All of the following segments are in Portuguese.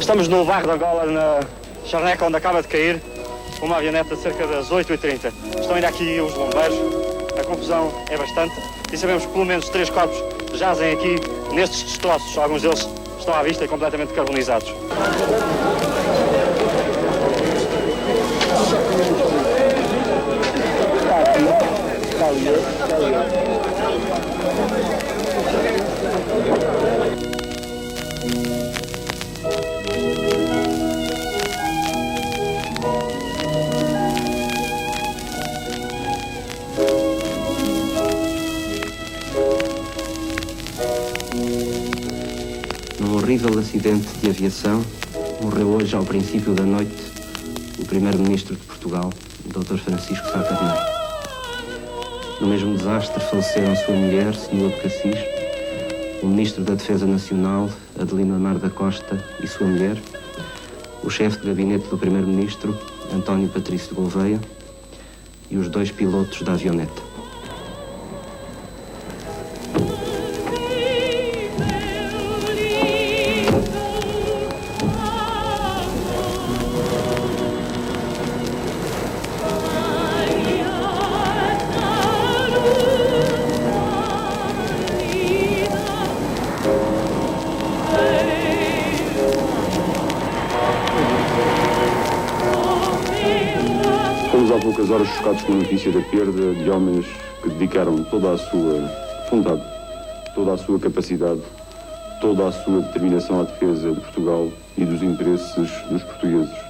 Estamos no bairro da Gola, na Charneca, onde acaba de cair uma avioneta de cerca das 8h30. Estão ainda aqui os bombeiros, a confusão é bastante e sabemos que pelo menos 3 corpos jazem aqui nestes destroços. Alguns deles estão à vista e completamente carbonizados. Num horrível acidente de aviação, morreu hoje, ao princípio da noite, o primeiro-ministro de Portugal, Dr. Francisco Sá Carneiro. No mesmo desastre faleceram sua mulher, Senhor de Cassis, o ministro da Defesa Nacional, Adelino Amar da Costa, e sua mulher, o chefe de gabinete do primeiro-ministro, António Patrício de Gouveia, e os 2 pilotos da avioneta. Fomos há poucas horas chocados com a notícia da perda de homens que dedicaram toda a sua vontade, toda a sua capacidade, toda a sua determinação à defesa de Portugal e dos interesses dos portugueses.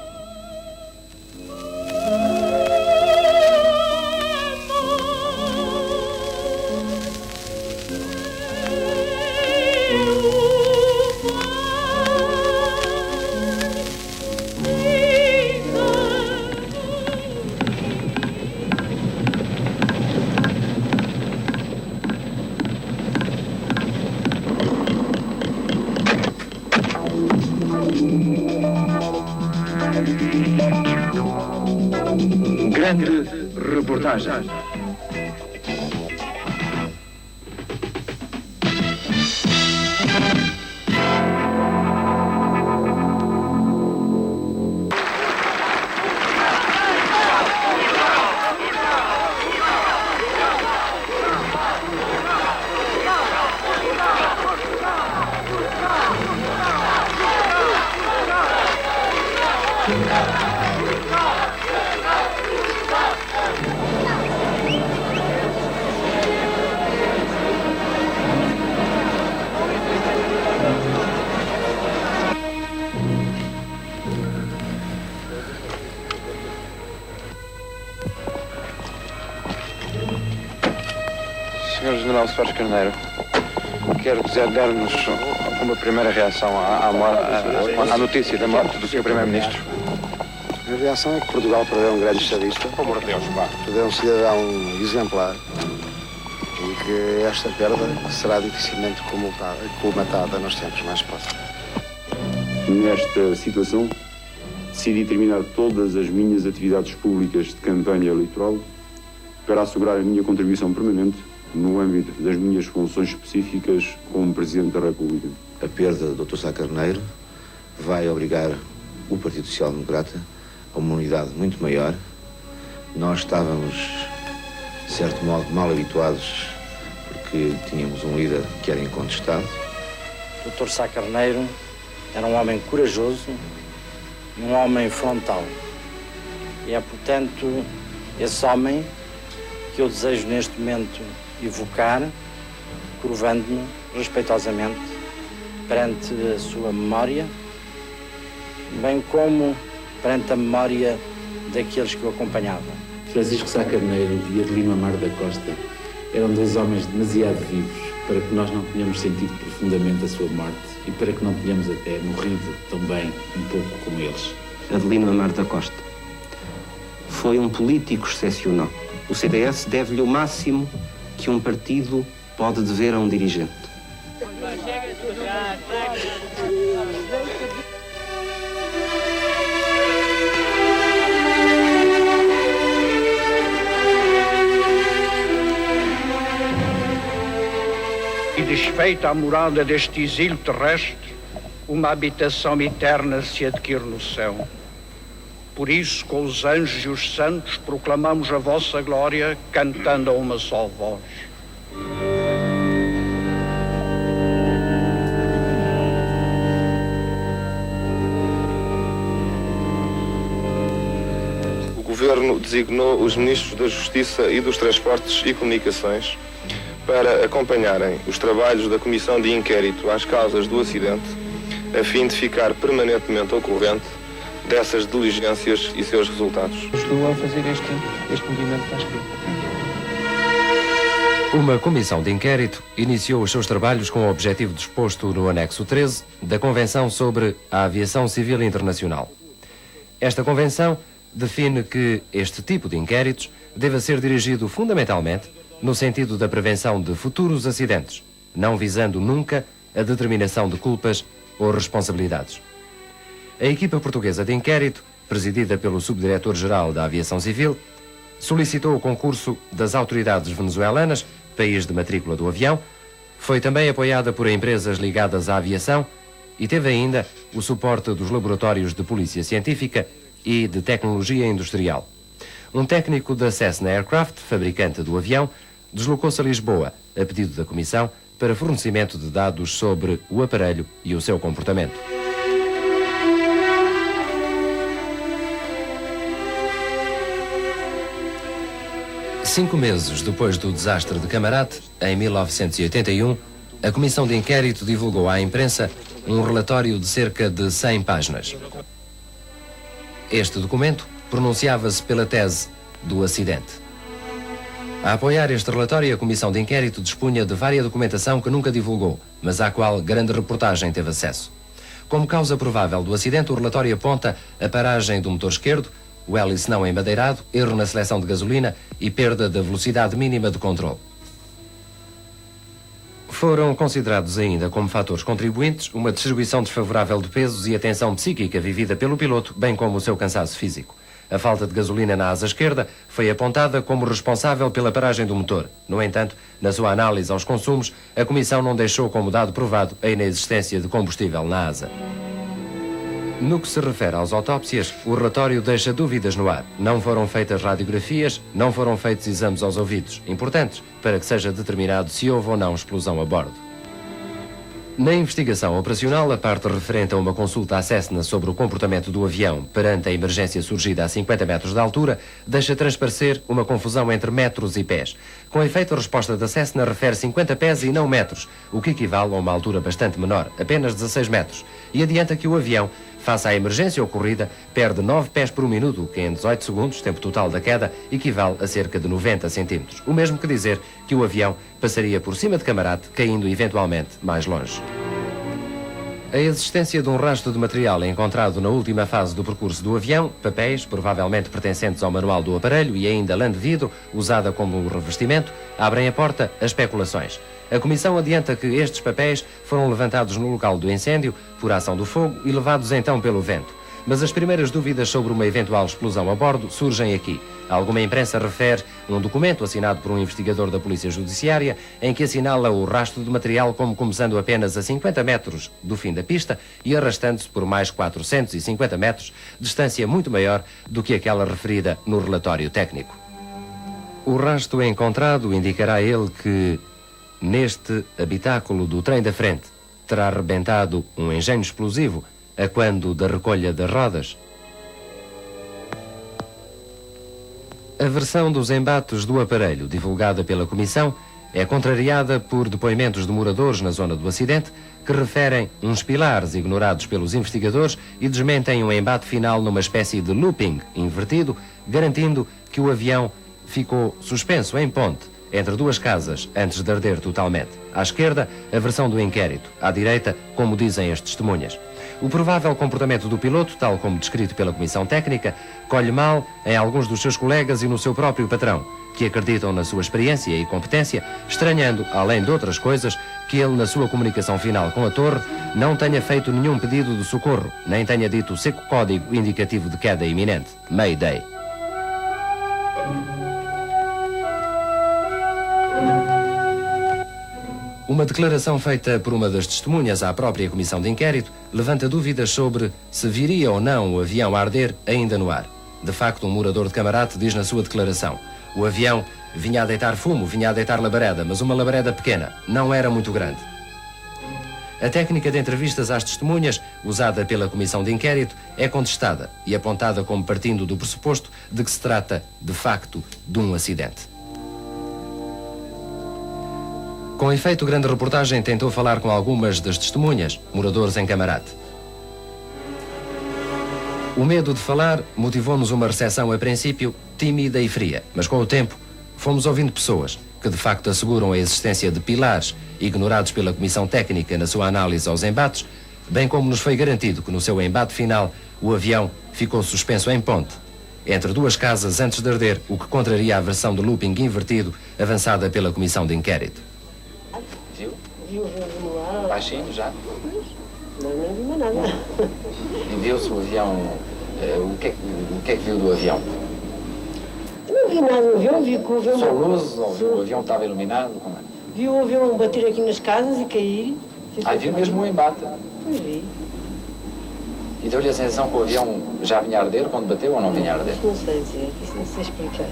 Grande reportagem. Sr. General Soares Carneiro, quero dar-nos uma primeira reação à notícia da morte do Sr. Primeiro-Ministro. A reação é que Portugal perdeu um grande estadista, Pelo amor de Deus, pá. perdeu um cidadão exemplar e que esta perda será dificilmente colmatada nos tempos mais próximos. Nesta situação, decidi terminar todas as minhas atividades públicas de campanha eleitoral para assegurar a minha contribuição permanente no âmbito das minhas funções específicas como Presidente da República. A perda do Dr. Sá Carneiro vai obrigar o Partido Social Democrata a uma unidade muito maior. Nós estávamos, de certo modo, mal habituados porque tínhamos um líder que era incontestado. O Dr. Sá Carneiro era um homem corajoso e um homem frontal. E é, portanto, esse homem que eu desejo neste momento evocar, curvando-me respeitosamente perante a sua memória, bem como perante a memória daqueles que o acompanhavam. Francisco Sá Carneiro e Adelino Amar da Costa eram 2 homens demasiado vivos para que nós não tenhamos sentido profundamente a sua morte e para que não tenhamos até morrido também um pouco como eles. Adelino Amar da Costa foi um político excepcional. O CDS deve-lhe o máximo que um partido pode dever a um dirigente. E desfeita a morada deste exílio terrestre, uma habitação eterna se adquire no céu. Por isso, com os anjos e os santos, proclamamos a vossa glória, cantando a uma só voz. O Governo designou os Ministros da Justiça e dos Transportes e Comunicações para acompanharem os trabalhos da Comissão de Inquérito às causas do acidente, a fim de ficar permanentemente ao corrente dessas diligências e seus resultados. Estou a fazer este movimento para a esquerda. Uma comissão de inquérito iniciou os seus trabalhos com o objetivo disposto no anexo 13 da Convenção sobre a Aviação Civil Internacional. Esta convenção define que este tipo de inquéritos deve ser dirigido fundamentalmente no sentido da prevenção de futuros acidentes, não visando nunca a determinação de culpas ou responsabilidades. A equipa portuguesa de inquérito, presidida pelo subdiretor-geral da Aviação Civil, solicitou o concurso das autoridades venezuelanas, país de matrícula do avião, foi também apoiada por empresas ligadas à aviação e teve ainda o suporte dos laboratórios de polícia científica e de tecnologia industrial. Um técnico da Cessna Aircraft, fabricante do avião, deslocou-se a Lisboa, a pedido da Comissão, para fornecimento de dados sobre o aparelho e o seu comportamento. Cinco meses depois do desastre de Camarate, em 1981, a Comissão de Inquérito divulgou à imprensa um relatório de cerca de 100 páginas. Este documento pronunciava-se pela tese do acidente. A apoiar este relatório, a Comissão de Inquérito dispunha de várias documentação que nunca divulgou, mas à qual grande reportagem teve acesso. Como causa provável do acidente, o relatório aponta a paragem do motor esquerdo, o hélice não embadeirado, erro na seleção de gasolina e perda da velocidade mínima de controle. Foram considerados ainda como fatores contribuintes uma distribuição desfavorável de pesos e a tensão psíquica vivida pelo piloto, bem como o seu cansaço físico. A falta de gasolina na asa esquerda foi apontada como responsável pela paragem do motor. No entanto, na sua análise aos consumos, a Comissão não deixou como dado provado a inexistência de combustível na asa. No que se refere às autópsias, o relatório deixa dúvidas no ar. Não foram feitas radiografias, não foram feitos exames aos ouvidos, importantes para que seja determinado se houve ou não explosão a bordo. Na investigação operacional, a parte referente a uma consulta à Cessna sobre o comportamento do avião perante a emergência surgida a 50 metros de altura, deixa transparecer uma confusão entre metros e pés. Com efeito, a resposta da Cessna refere 50 pés e não metros, o que equivale a uma altura bastante menor, apenas 16 metros, e adianta que o avião, face à emergência ocorrida, perde 9 pés por minuto, o que em 18 segundos, tempo total da queda, equivale a cerca de 90 centímetros. O mesmo que dizer que o avião passaria por cima de Camarate, caindo eventualmente mais longe. A existência de um rastro de material encontrado na última fase do percurso do avião, papéis, provavelmente pertencentes ao manual do aparelho e ainda lã de vidro, usada como revestimento, abrem a porta a especulações. A Comissão adianta que estes papéis foram levantados no local do incêndio por ação do fogo e levados então pelo vento. Mas as primeiras dúvidas sobre uma eventual explosão a bordo surgem aqui. Alguma imprensa refere um documento assinado por um investigador da Polícia Judiciária em que assinala o rastro de material como começando apenas a 50 metros do fim da pista e arrastando-se por mais 450 metros, distância muito maior do que aquela referida no relatório técnico. O rastro encontrado indicará ele que neste habitáculo do trem da frente terá rebentado um engenho explosivo a quando da recolha das rodas. A versão dos embates do aparelho divulgada pela Comissão é contrariada por depoimentos de moradores na zona do acidente que referem uns pilares ignorados pelos investigadores e desmentem um embate final numa espécie de looping invertido, garantindo que o avião ficou suspenso em ponte entre duas casas antes de arder totalmente. À esquerda, a versão do inquérito. À direita, como dizem as testemunhas. O provável comportamento do piloto, tal como descrito pela Comissão Técnica, colhe mal em alguns dos seus colegas e no seu próprio patrão, que acreditam na sua experiência e competência, estranhando, além de outras coisas, que ele, na sua comunicação final com a torre, não tenha feito nenhum pedido de socorro, nem tenha dito o seco código indicativo de queda iminente, Mayday. Uma declaração feita por uma das testemunhas à própria comissão de inquérito levanta dúvidas sobre se viria ou não o avião a arder ainda no ar. De facto, um morador de Camarate diz na sua declaração: o avião vinha a deitar fumo, vinha a deitar labareda, mas uma labareda pequena, não era muito grande. A técnica de entrevistas às testemunhas, usada pela comissão de inquérito, é contestada e apontada como partindo do pressuposto de que se trata, de facto, de um acidente. Com efeito, grande reportagem tentou falar com algumas das testemunhas, moradores em Camarate. O medo de falar motivou-nos uma recepção, a princípio, tímida e fria, mas com o tempo fomos ouvindo pessoas que de facto asseguram a existência de pilares ignorados pela comissão técnica na sua análise aos embates, bem como nos foi garantido que no seu embate final o avião ficou suspenso em ponte, entre duas casas antes de arder, o que contraria a versão de looping invertido avançada pela comissão de inquérito. Viu no ar. Baixinho já? Não vi mais nada. E viu-se o avião, o que é que viu do avião? Não vi nada, vi que o avião... Só luz, ou o avião estava iluminado? Como é? Vi o avião bater aqui nas casas e cair. Viu mesmo o embate? Pois vi. E deu-lhe a sensação que o avião já vinha a arder quando bateu ou não vinha a arder? Isso não sei dizer, isso não sei explicar.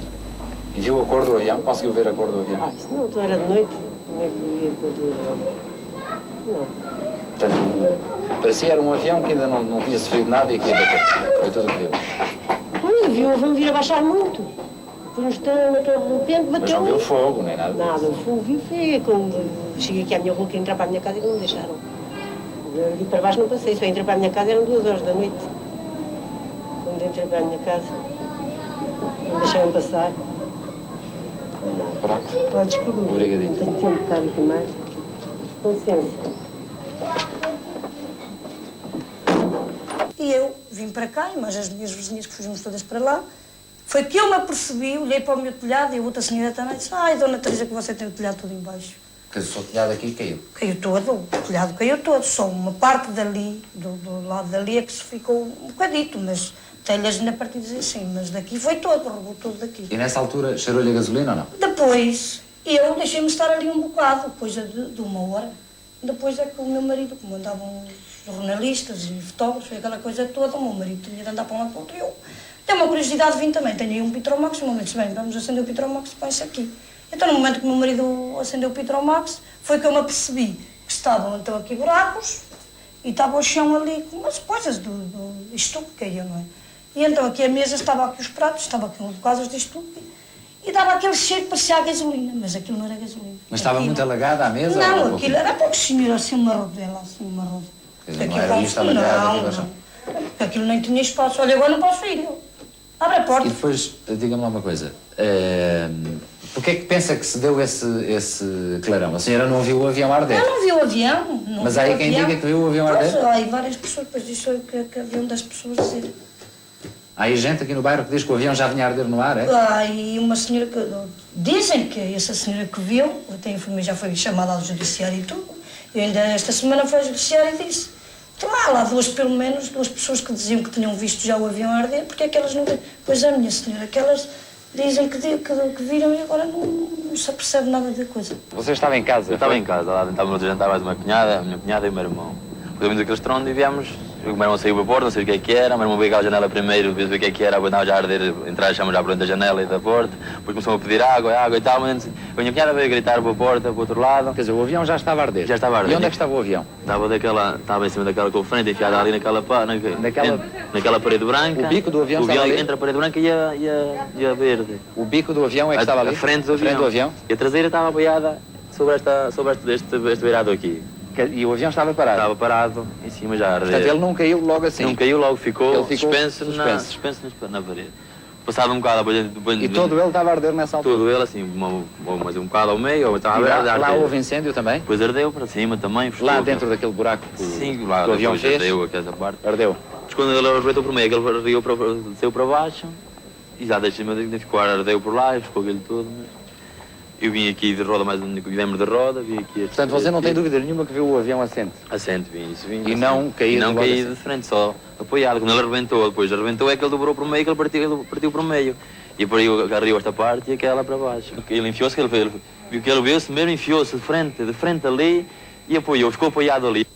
E viu a cor do avião? Conseguiu ver a cor do avião? Isso não, então era de noite, como é que eu via a cor do avião? Não. Portanto, parecia era um avião que ainda não tinha sofrido nada e que ia bater. Foi tudo o que viu. Pois, vi o avião vir a baixar muito. Por um instante, de repente, bateu. Mas não viu fogo, nem nada? Nada, o fogo vi foi quando cheguei aqui à minha rua, que entrar para a minha casa e não me deixaram. Ali para baixo não passei, só entrei para a minha casa, eram 2 horas da noite. Quando entrei para a minha casa, não deixaram passar. Pronto. Pode descobrir. Obrigadinho. Não tenho tempo de estar aqui mais. Com licença. E eu vim para cá, e mais as minhas vizinhas que fugimos todas para lá. Foi que eu me apercebi, olhei para o meu telhado e a outra senhora também disse: ai, dona Teresa, que você tem o telhado todo em baixo. Que o seu telhado aqui caiu? Caiu todo, o telhado caiu todo, só uma parte dali, do lado dali é que se ficou um bocadito, mas telhas ainda partidas assim, mas daqui foi todo, roubou todo daqui. E nessa altura cheirou-lhe a gasolina ou não? Depois, eu deixei-me estar ali um bocado, coisa de 1 hora. Depois é que o meu marido, como andavam os jornalistas e fotógrafos, aquela coisa toda, o meu marido tinha de andar para um lado para o outro, eu tenho uma curiosidade de vir também, tenho aí um Petromax, no momento disse, bem, vamos acender o Petromax, põe-se aqui. Então, no momento que o meu marido acendeu o Petromax, foi que eu me apercebi que estavam então aqui buracos e estava o chão ali com umas coisas isto tudo que caía, não é? E então aqui a mesa, estava aqui os pratos, estava aqui um bocado disto tudo e dava aquele cheiro que parecia a gasolina, mas aquilo não era gasolina. Mas estava muito alagada a mesa? Não, aquilo era pouquinho, assim uma rodela, assim uma roda. Quer dizer, não era isto alagado? Não, aquilo nem tinha espaço. Olha, agora não posso ir, abre a porta. E depois, diga-me lá uma coisa, porquê é que pensa que se deu esse clarão? A senhora não viu o avião arder? Eu não vi o avião. Mas há aí quem diga que viu o avião arder? Há aí várias pessoas, depois disso que haviam das pessoas dizer. Há aí gente aqui no bairro que diz que o avião já vinha a arder no ar, é? Há aí uma senhora que... Dizem que essa senhora que viu, até a já foi chamada ao judiciário e tudo, e ainda esta semana foi ao judiciário e disse: há lá pelo menos duas pessoas que diziam que tinham visto já o avião arder, porque é que elas não... Pois a minha senhora, que elas dizem que viram e agora não se apercebe nada da coisa. Você estava em casa? Eu estava em casa, lá estávamos a jantar mais uma cunhada, a minha cunhada e o meu irmão. Depois ouvimos aquele estrondo e viemos. O meu irmão saiu para a porta, não sei o que era, o meu irmão veio à janela primeiro, viu o que era, estava já a arder, entrar as chamas já por dentro da janela e da porta, depois começou a pedir água e tal, mas a minha cunhada veio gritar para a porta, para o outro lado. Quer dizer, o avião já estava a arder? Já estava a arder. E onde é que estava o avião? Estava em cima daquela colfrente, enfiada ali naquela parede branca. O bico do avião estava ali? Entre a parede branca e a verde. O bico do avião é que estava ali? A frente do avião. E a traseira estava apoiada sobre este beirado aqui. E o avião estava parado? Estava parado, em cima já a arder. Portanto, ele não caiu logo assim? Não caiu logo, ficou suspenso na parede. Passado um bocado... E todo ele estava a arder nessa altura? Todo ele, assim, mais um bocado ao meio, ou estava a arder. Lá houve incêndio também? Depois ardeu para cima também. Lá dentro daquele buraco que sim, lá o avião fez? Ardeu aquela parte. Ardeu? Mas quando ele arrebentou por meio, ele desceu para baixo, e já de cima ficou a ardeu por lá, e ficou aquele todo, mas... Eu vim aqui de roda, mais um lembro de roda, vim aqui... Portanto, você não tem dúvida nenhuma que viu o avião assente? Assente, vim. E não caí de frente, só apoiado. Quando ele arrebentou, depois arrebentou é que ele dobrou por meio, que ele partiu por meio. E por aí agarrou esta parte e aquela para baixo. Ele enfiou-se, ele viu que ele veio-se mesmo, enfiou-se de frente ali e apoiou, ficou apoiado ali.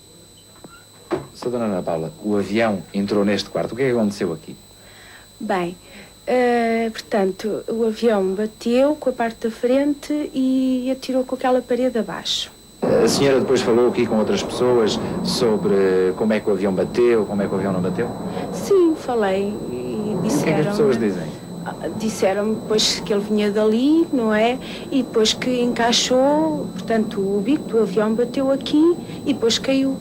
Sra. Dona Ana Paula, o avião entrou neste quarto. O que é que aconteceu aqui? Bem, portanto, o avião bateu com a parte da frente e atirou com aquela parede abaixo. A senhora depois falou aqui com outras pessoas sobre como é que o avião bateu, como é que o avião não bateu? Sim, falei e disseram... O que é que as pessoas dizem? Disseram-me depois que ele vinha dali, não é? E depois que encaixou, portanto, o bico do avião bateu aqui e depois caiu.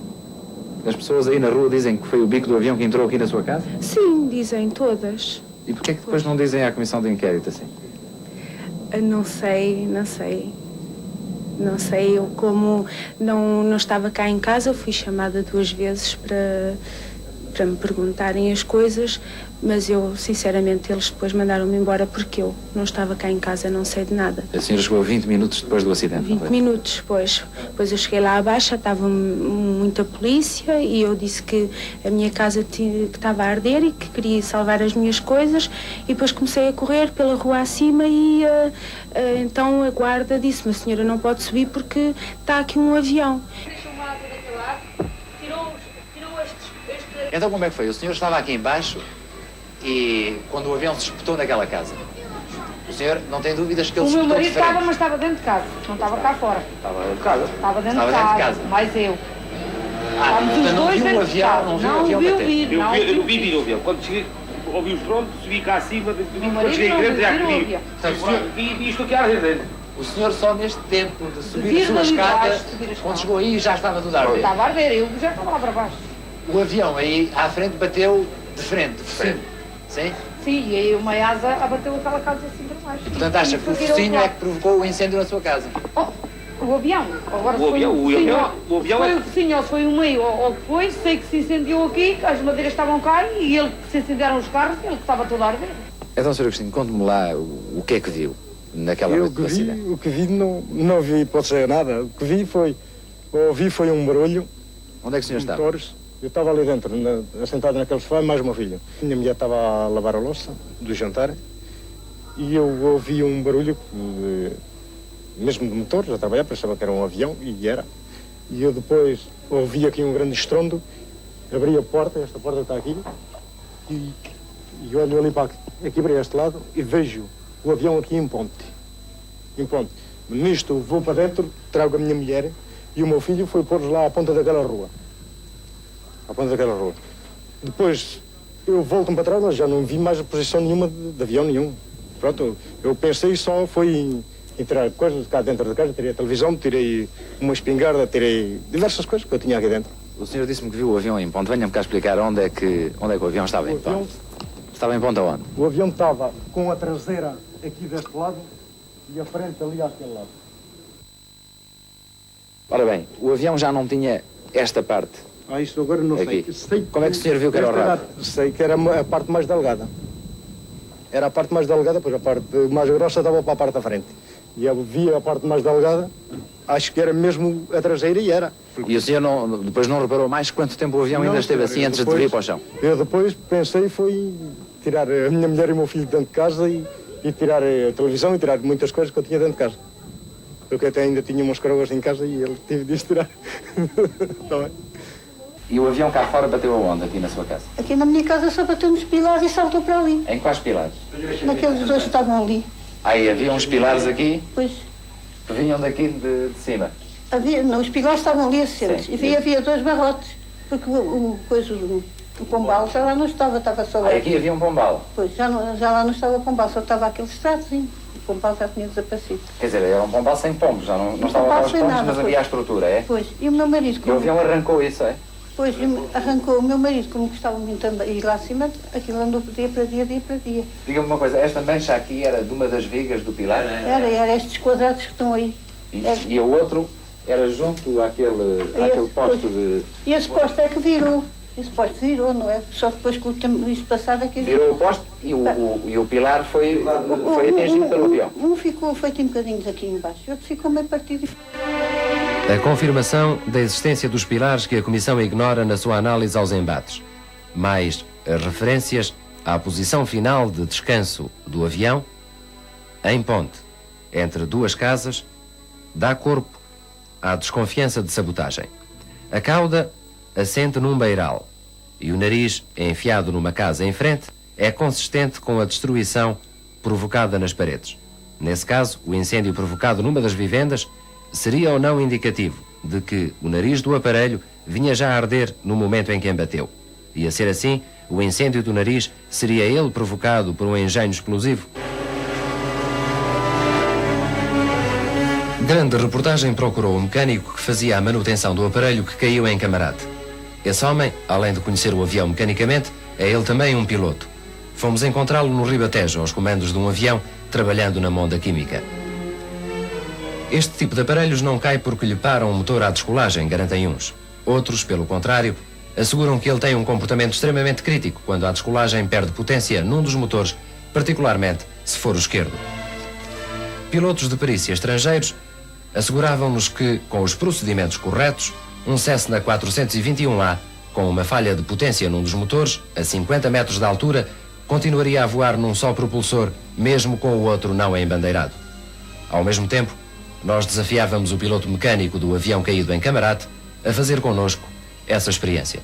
As pessoas aí na rua dizem que foi o bico do avião que entrou aqui na sua casa? Sim, dizem todas. E porquê é que depois não dizem à comissão de inquérito assim? Não sei. Não sei, eu como não estava cá em casa, fui chamada 2 vezes para me perguntarem as coisas, mas eu, sinceramente, eles depois mandaram-me embora porque eu não estava cá em casa, não sei de nada. A senhora chegou 20 minutos depois do acidente? 20 minutos depois. Depois eu cheguei lá abaixo, já estava muita polícia e eu disse que a minha casa que estava a arder e que queria salvar as minhas coisas e depois comecei a correr pela rua acima e então a guarda disse-me: a senhora não pode subir porque está aqui um avião. Então como é que foi? O senhor estava aqui embaixo e quando o avião se espetou naquela casa, o senhor não tem dúvidas que ele se espetou de frente? O meu marido estava, mas estava dentro de casa, não estava cá fora. Estava dentro de casa? Estava dentro de casa, mais eu. Então não viu o avião, não viu o avião bater? Eu não vi o avião. Quando cheguei, ouvi os troncos, subi cá acima, quando cheguei grande já vi. Vi isto aqui a arder dentro. O senhor só neste tempo de subir a sua escada, quando chegou aí já estava tudo a arder? Estava a arder, eu já estava lá para baixo. O avião aí à frente bateu de frente, de cima. Sim? Sim, e aí uma asa abateu aquela casa assim para baixo. E portanto acha que o focinho é que provocou o incêndio na sua casa? O avião. Agora o avião foi o focinho ou foi o meio ou o que foi, sei que se incendiou aqui, as madeiras estavam cá e ele que se incendiaram os carros, ele que estava todo a arder. Então, Sr. Agostinho, conte-me lá o que é que viu naquela noite do acidente. O que vi não vi, pode ser nada. O que vi foi, ouvi foi um barulho. Onde é que o senhor estava? Eu estava ali dentro, assentado naquele sofá, mais o meu filho. Minha mulher estava a lavar a louça do jantar e eu ouvi um barulho, mesmo de motor, a trabalhar, pensava que era um avião, e era. E eu depois ouvi aqui um grande estrondo, abri a porta, esta porta está aqui, e olho ali para aqui para este lado e vejo o avião aqui em ponte. Nisto vou para dentro, trago a minha mulher e o meu filho foi pôr lá à ponta daquela rua. Depois eu volto para trás, mas já não vi mais posição nenhuma de avião nenhum. Pronto, eu pensei só foi em tirar coisas cá dentro da casa, tirei a televisão, tirei uma espingarda, tirei diversas coisas que eu tinha aqui dentro. O senhor disse-me que viu o avião em ponto. Venha-me cá explicar onde é que o avião estava em ponto. Estava em ponto aonde? O avião estava com a traseira aqui deste lado e a frente ali àquele lado. Ora bem, o avião já não tinha esta parte. Isso agora não sei. Como é que o senhor viu que era o rabo? Sei que era a parte mais delgada. Era a parte mais delgada, pois a parte mais grossa estava para a parte da frente. E eu via a parte mais delgada, acho que era mesmo a traseira e era. E o senhor depois não reparou mais quanto tempo o avião ainda esteve assim antes de vir para o chão? Eu depois pensei foi tirar a minha mulher e o meu filho dentro de casa e tirar a televisão e tirar muitas coisas que eu tinha dentro de casa. Porque até ainda tinha umas coroas em casa e ele tive de tirar. Está bem? E o avião cá fora bateu aonde, aqui na sua casa? Aqui na minha casa só bateu nos pilares e saltou para ali. Em quais pilares? Naqueles dois que estavam ali. Aí havia uns pilares aqui? Pois. Que vinham daqui de cima? Não, os pilares estavam ali assentes. E havia 2 barrotes. Porque o pombal já lá não estava só lá. Aqui havia um pombal? Pois, já lá não estava o pombal, só estava aquele estradozinho. O pombal já tinha desaparecido. Quer dizer, era um pombal sem pombos, já não estava lá os pombos, mas havia a estrutura, é? Pois, e o meu marido... E o avião arrancou isso, é? Pois, arrancou o meu marido, como gostava muito de ir lá acima, aquilo andou dia para dia. Diga-me uma coisa, esta mancha aqui era de uma das vigas do pilar? Era estes quadrados que estão aí. E o outro era junto àquele posto de... E esse posto é que virou. Esse posto virou, não é? Só depois que o tempo isso passado aqui... Virou o posto e o pilar foi atingido pelo avião? Um ficou feito em bocadinhos aqui embaixo, o outro ficou meio partido. A confirmação da existência dos pilares que a Comissão ignora na sua análise aos embates. Mais referências à posição final de descanso do avião, em ponte, entre duas casas, dá corpo à desconfiança de sabotagem. A cauda assente num beiral e o nariz, enfiado numa casa em frente, é consistente com a destruição provocada nas paredes. Nesse caso, o incêndio provocado numa das vivendas seria ou não indicativo de que o nariz do aparelho vinha já a arder no momento em que embateu. E a ser assim, o incêndio do nariz seria ele provocado por um engenho explosivo? Grande reportagem procurou o mecânico que fazia a manutenção do aparelho que caiu em Camarate. Esse homem, além de conhecer o avião mecanicamente, é ele também um piloto. Fomos encontrá-lo no Ribatejo, aos comandos de um avião, trabalhando na monda química. Este tipo de aparelhos não cai porque lhe para um motor à descolagem, garantem uns. Outros, pelo contrário, asseguram que ele tem um comportamento extremamente crítico quando a descolagem perde potência num dos motores, particularmente se for o esquerdo. Pilotos de perícia estrangeiros asseguravam-nos que, com os procedimentos corretos, um Cessna 421A, com uma falha de potência num dos motores, a 50 metros de altura, continuaria a voar num só propulsor, mesmo com o outro não embandeirado. Ao mesmo tempo, nós desafiávamos o piloto mecânico do avião caído em Camarate a fazer connosco essa experiência.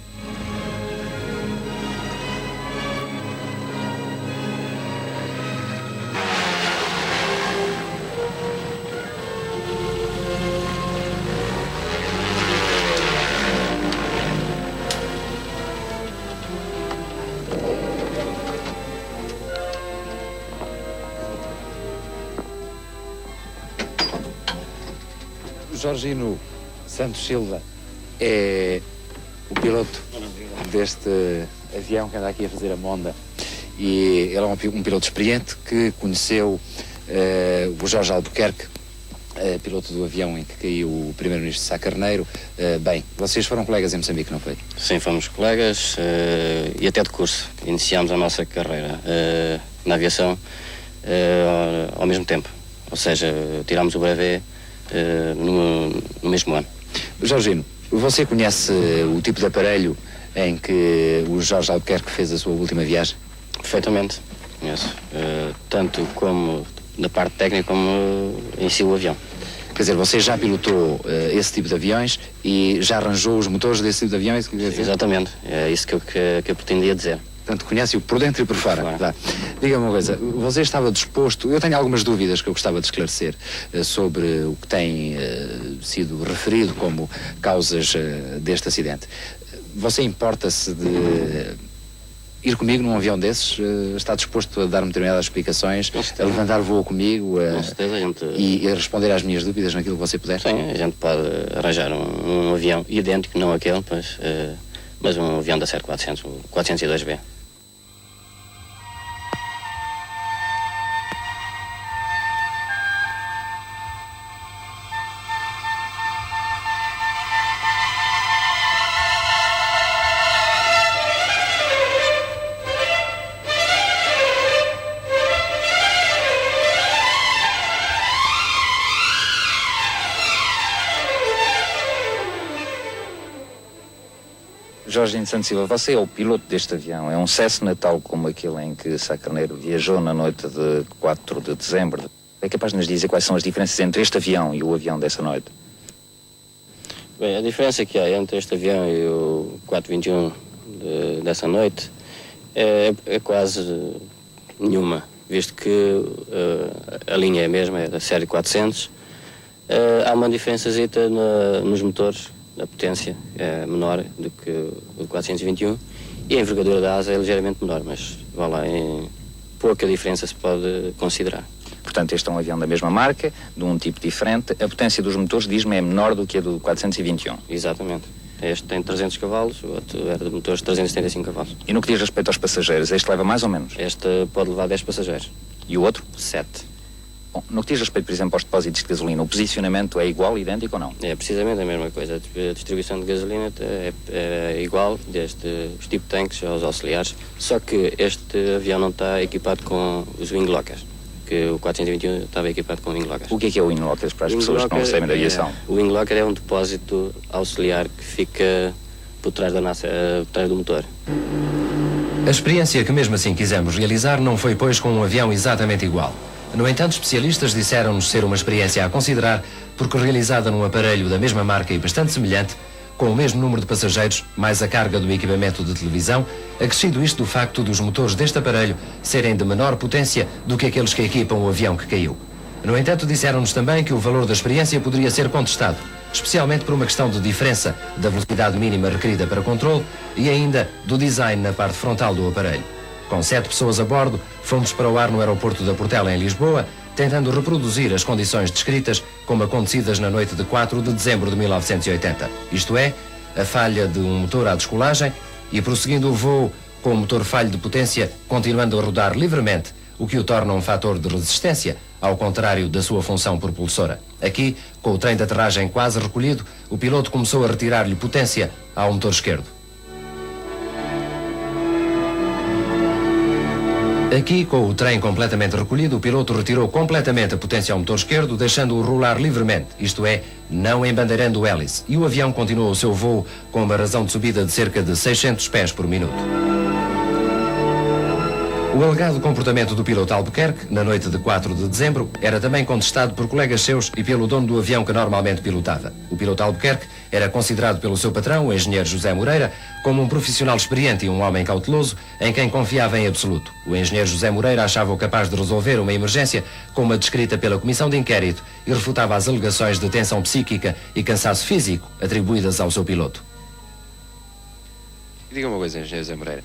Jorgino Santos Silva é o piloto deste avião que anda aqui a fazer a monda, e ele é um piloto experiente que conheceu o Jorge Albuquerque, piloto do avião em que caiu o primeiro-ministro Sá Carneiro. Bem, vocês foram colegas em Moçambique, não foi? Sim, fomos colegas e até de curso. Iniciámos a nossa carreira na aviação ao mesmo tempo, ou seja, tirámos o brevet no mesmo ano. Jorgino, você conhece o tipo de aparelho em que o Jorge Albuquerque fez a sua última viagem? Perfeitamente, conheço. Tanto como da parte técnica como em si o avião. Quer dizer, você já pilotou esse tipo de aviões e já arranjou os motores desse tipo de aviões? Exatamente, é isso que eu pretendia dizer. Portanto, conhece-o por dentro e por fora. Claro. Diga-me uma coisa, você estava disposto... Eu tenho algumas dúvidas que eu gostava de esclarecer sobre o que tem sido referido como causas deste acidente. Você importa-se de ir comigo num avião desses? Está disposto a dar-me determinadas explicações, a levantar voo comigo Com certeza, a gente... e a responder às minhas dúvidas naquilo que você puder? Sim, a gente pode arranjar um avião idêntico, não aquele, mas um avião da 7400, o 402B. Jorginho Santos Silva, você é o piloto deste avião, é um Cessna tal como aquele em que Sá Carneiro viajou na noite de 4 de dezembro. É capaz de nos dizer quais são as diferenças entre este avião e o avião dessa noite? Bem, a diferença que há entre este avião e o 421 dessa noite é quase nenhuma, visto que a linha é a mesma, é da série 400. Há uma diferençazita nos motores. A potência é menor do que o 421 e a envergadura da asa é ligeiramente menor, mas vá lá, em pouca diferença se pode considerar. Portanto, este é um avião da mesma marca, de um tipo diferente. A potência dos motores, diz-me, é menor do que a do 421. Exatamente. Este tem 300 cavalos, o outro era de motores de 375 cavalos. E no que diz respeito aos passageiros, este leva mais ou menos? Este pode levar 10 passageiros. E o outro? 7. Bom, no que diz respeito, por exemplo, aos depósitos de gasolina, o posicionamento é igual, idêntico ou não? É precisamente a mesma coisa. A distribuição de gasolina é igual, desde os tipo de tanques aos auxiliares, só que este avião não está equipado com os wing lockers, que o 421 estava equipado com wing lockers. O que é o wing lockers para as pessoas que não sabem da aviação? O wing locker é um depósito auxiliar que fica por trás da por trás do motor. A experiência que mesmo assim quisemos realizar não foi, pois, com um avião exatamente igual. No entanto, especialistas disseram-nos ser uma experiência a considerar porque realizada num aparelho da mesma marca e bastante semelhante, com o mesmo número de passageiros, mais a carga do equipamento de televisão, acrescido isto do facto dos motores deste aparelho serem de menor potência do que aqueles que equipam o avião que caiu. No entanto, disseram-nos também que o valor da experiência poderia ser contestado, especialmente por uma questão de diferença da velocidade mínima requerida para controle e ainda do design na parte frontal do aparelho. Com 7 pessoas a bordo, fomos para o ar no aeroporto da Portela, em Lisboa, tentando reproduzir as condições descritas como acontecidas na noite de 4 de dezembro de 1980. Isto é, a falha de um motor à descolagem e prosseguindo o voo com o motor falho de potência, continuando a rodar livremente, o que o torna um fator de resistência, ao contrário da sua função propulsora. Aqui, com o trem de aterragem quase recolhido, o piloto começou a retirar-lhe potência ao motor esquerdo. Aqui, com o trem completamente recolhido, o piloto retirou completamente a potência ao motor esquerdo, deixando-o rolar livremente, isto é, não embandeirando o hélice, e o avião continuou o seu voo com uma razão de subida de cerca de 600 pés por minuto. O alegado comportamento do piloto Albuquerque, na noite de 4 de dezembro, era também contestado por colegas seus e pelo dono do avião que normalmente pilotava. O piloto Albuquerque era considerado pelo seu patrão, o engenheiro José Moreira, como um profissional experiente e um homem cauteloso em quem confiava em absoluto. O engenheiro José Moreira achava-o capaz de resolver uma emergência como a descrita pela comissão de inquérito e refutava as alegações de tensão psíquica e cansaço físico atribuídas ao seu piloto. Diga uma coisa, engenheiro José Moreira.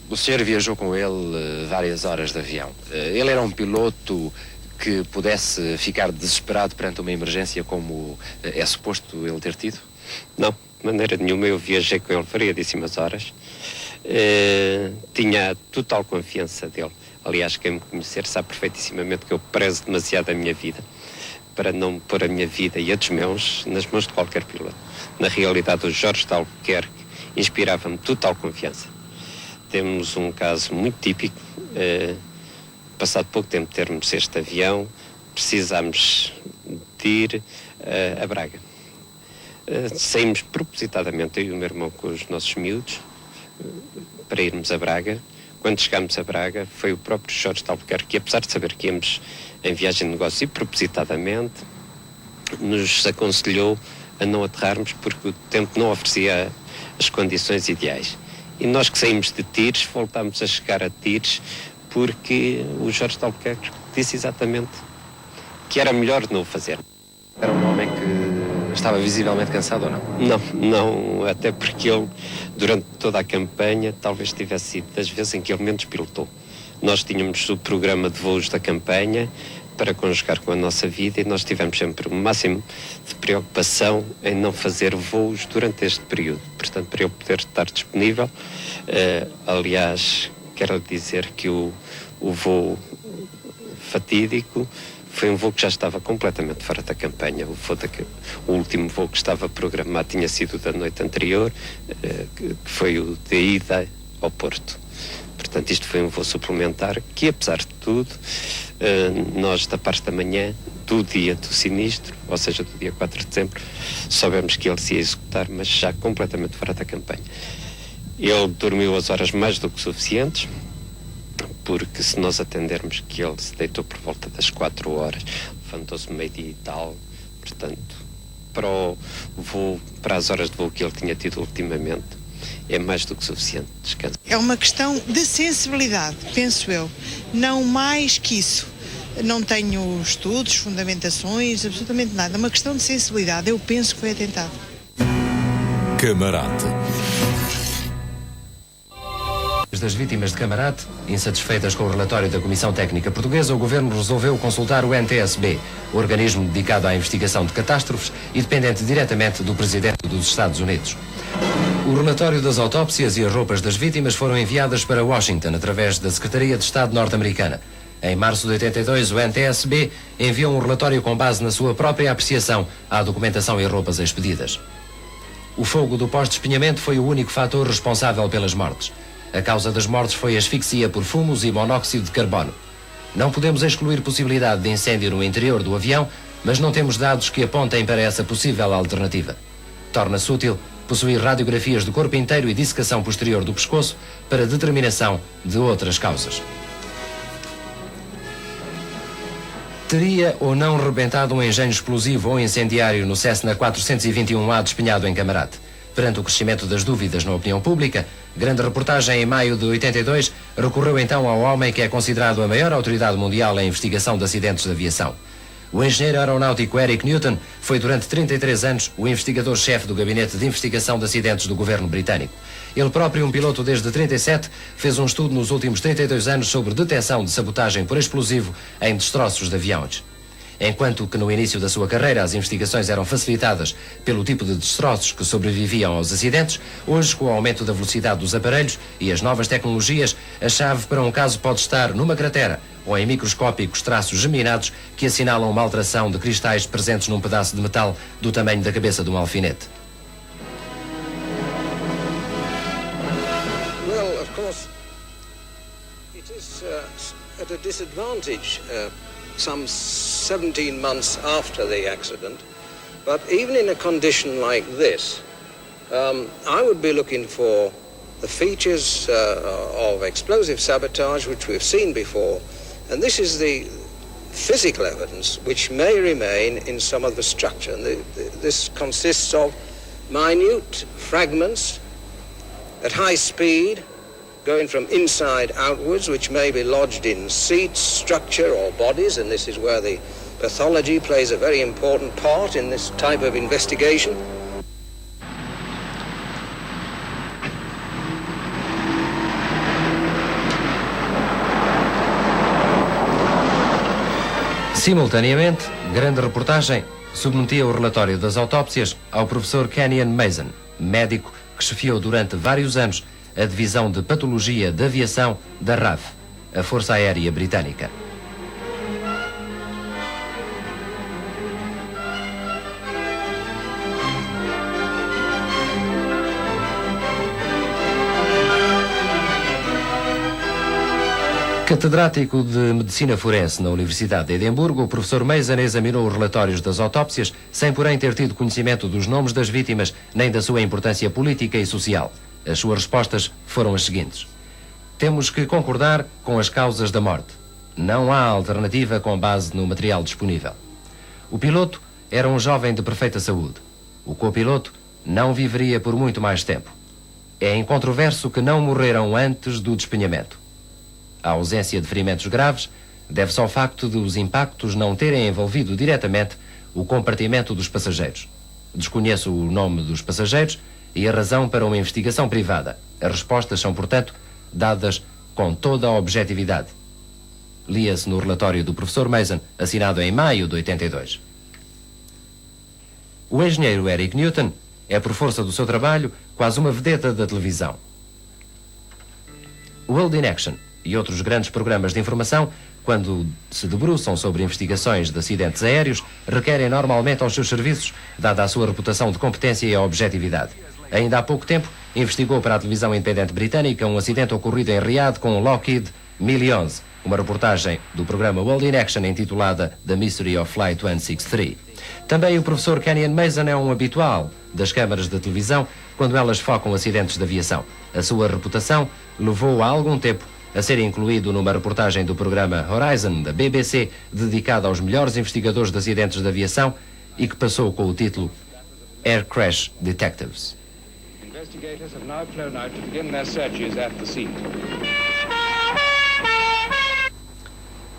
O senhor viajou com ele várias horas de avião. Ele era um piloto que pudesse ficar desesperado perante uma emergência como é suposto ele ter tido? Não, de maneira nenhuma. Eu viajei com ele variadíssimas horas. Tinha total confiança dele. Aliás, quem me conhecer sabe perfeitissimamente que eu prezo demasiado a minha vida para não pôr a minha vida e a dos meus nas mãos de qualquer piloto. Na realidade, o Jorge de Albuquerque inspirava-me total confiança. Temos um caso muito típico. Passado pouco tempo de termos este avião, precisámos de ir a Braga. Saímos propositadamente, eu e o meu irmão com os nossos miúdos, para irmos a Braga. Quando chegámos a Braga, foi o próprio Jorge de Albuquerque que, apesar de saber que íamos em viagem de negócio e propositadamente, nos aconselhou a não aterrarmos porque o tempo não oferecia as condições ideais. E nós que saímos de Tires, voltámos a chegar a Tires porque o Jorge de Albuquerque disse exatamente que era melhor não o fazer. Era um homem que estava visivelmente cansado ou não? Não, até porque ele, durante toda a campanha, talvez tivesse sido das vezes em que ele menos pilotou. Nós tínhamos o programa de voos da campanha para conjugar com a nossa vida e nós tivemos sempre o máximo de preocupação em não fazer voos durante este período. Portanto, para eu poder estar disponível, aliás, quero dizer que o voo fatídico foi um voo que já estava completamente fora da campanha. O último voo que estava programado tinha sido da noite anterior, que foi o de ida ao Porto. Portanto, isto foi um voo suplementar que, apesar de tudo, nós, da parte da manhã do dia do sinistro, ou seja, do dia 4 de dezembro, soubemos que ele se ia executar, mas já completamente fora da campanha. Ele dormiu as horas mais do que suficientes, porque se nós atendermos que ele se deitou por volta das 4 horas, levantou-se meio-dia e tal, portanto, para as horas de voo que ele tinha tido ultimamente, é mais do que suficiente descanso. É uma questão de sensibilidade, penso eu, não mais que isso. Não tenho estudos, fundamentações, absolutamente nada. É uma questão de sensibilidade, eu penso que foi atentado. Camarate. Das vítimas de Camarate, insatisfeitas com o relatório da Comissão Técnica Portuguesa, o Governo resolveu consultar o NTSB, organismo dedicado à investigação de catástrofes e dependente diretamente do Presidente dos Estados Unidos. O relatório das autópsias e as roupas das vítimas foram enviadas para Washington através da Secretaria de Estado norte-americana. Em março de 82, o NTSB enviou um relatório com base na sua própria apreciação à documentação e roupas expedidas. O fogo do pós-despenhamento foi o único fator responsável pelas mortes. A causa das mortes foi asfixia por fumos e monóxido de carbono. Não podemos excluir possibilidade de incêndio no interior do avião, mas não temos dados que apontem para essa possível alternativa. Torna-se útil possuir radiografias do corpo inteiro e dissecação posterior do pescoço para determinação de outras causas. Teria ou não rebentado um engenho explosivo ou incendiário no Cessna 421A despenhado em Camarate? Perante o crescimento das dúvidas na opinião pública, grande reportagem em maio de 82 recorreu então ao homem que é considerado a maior autoridade mundial em investigação de acidentes de aviação. O engenheiro aeronáutico Eric Newton foi durante 33 anos o investigador-chefe do Gabinete de Investigação de Acidentes do governo britânico. Ele próprio, um piloto desde 37, fez um estudo nos últimos 32 anos sobre detecção de sabotagem por explosivo em destroços de aviões. Enquanto que no início da sua carreira as investigações eram facilitadas pelo tipo de destroços que sobreviviam aos acidentes, hoje, com o aumento da velocidade dos aparelhos e as novas tecnologias, a chave para um caso pode estar numa cratera ou em microscópicos traços geminados que assinalam uma alteração de cristais presentes num pedaço de metal do tamanho da cabeça de um alfinete. Well, of course, it is at a disadvantage some 17 months after the accident, but even in a condition like this, I would be looking for the features of explosive sabotage which we've seen before, and this is the physical evidence which may remain in some of the structure. And this consists of minute fragments at high speed, going from inside outwards, which may be lodged in seats, structure or bodies, and this is where the pathology plays a very important part in this type of investigation. Simultaneamente, grande reportagem submetia o relatório das autópsias ao professor Kenyon Mason, médico que chefiou durante vários anos a Divisão de Patologia de Aviação da RAF, a Força Aérea Britânica. Catedrático de Medicina Forense na Universidade de Edimburgo, o professor Mason examinou os relatórios das autópsias sem, porém, ter tido conhecimento dos nomes das vítimas nem da sua importância política e social. As suas respostas foram as seguintes: temos que concordar com as causas da morte. Não há alternativa com base no material disponível. O piloto era um jovem de perfeita saúde. O copiloto não viveria por muito mais tempo. É incontroverso que não morreram antes do despenhamento. A ausência de ferimentos graves deve-se ao facto de os impactos não terem envolvido diretamente o compartimento dos passageiros. Desconheço o nome dos passageiros e a razão para uma investigação privada. As respostas são, portanto, dadas com toda a objetividade. Lia-se no relatório do professor Mason, assinado em maio de 82. O engenheiro Eric Newton é, por força do seu trabalho, quase uma vedeta da televisão. O World in Action e outros grandes programas de informação, quando se debruçam sobre investigações de acidentes aéreos, requerem normalmente aos seus serviços, dada a sua reputação de competência e a objetividade. Ainda há pouco tempo, investigou para a televisão independente britânica um acidente ocorrido em Riad com o Lockheed MiL-11, uma reportagem do programa World in Action intitulada The Mystery of Flight 163. Também o professor Kenyon Mason é um habitual das câmaras de televisão quando elas focam acidentes de aviação. A sua reputação levou-o há algum tempo a ser incluído numa reportagem do programa Horizon, da BBC, dedicada aos melhores investigadores de acidentes de aviação e que passou com o título Air Crash Detectives. Investigators have now flown out to begin their searches at the scene.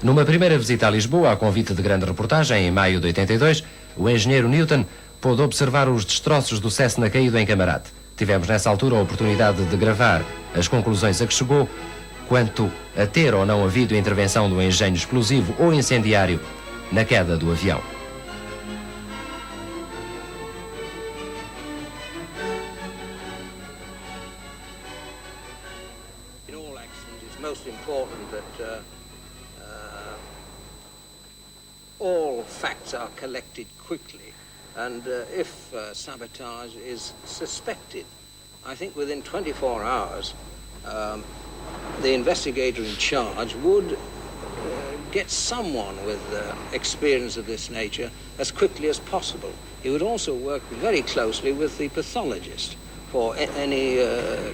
Numa primeira visita a Lisboa, a convite de grande reportagem, em maio de 82, o engenheiro Newton pôde observar os destroços do Cessna caído em Camarate. Tivemos nessa altura a oportunidade de gravar as conclusões a que chegou quanto a ter ou não havido intervenção do engenho explosivo ou incendiário na queda do avião. In all accidents, it's most important that all facts are collected quickly, and if sabotage is suspected, I think within 24 hours, the investigator in charge would get someone with experience of this nature as quickly as possible. he would also work very closely with the pathologist for any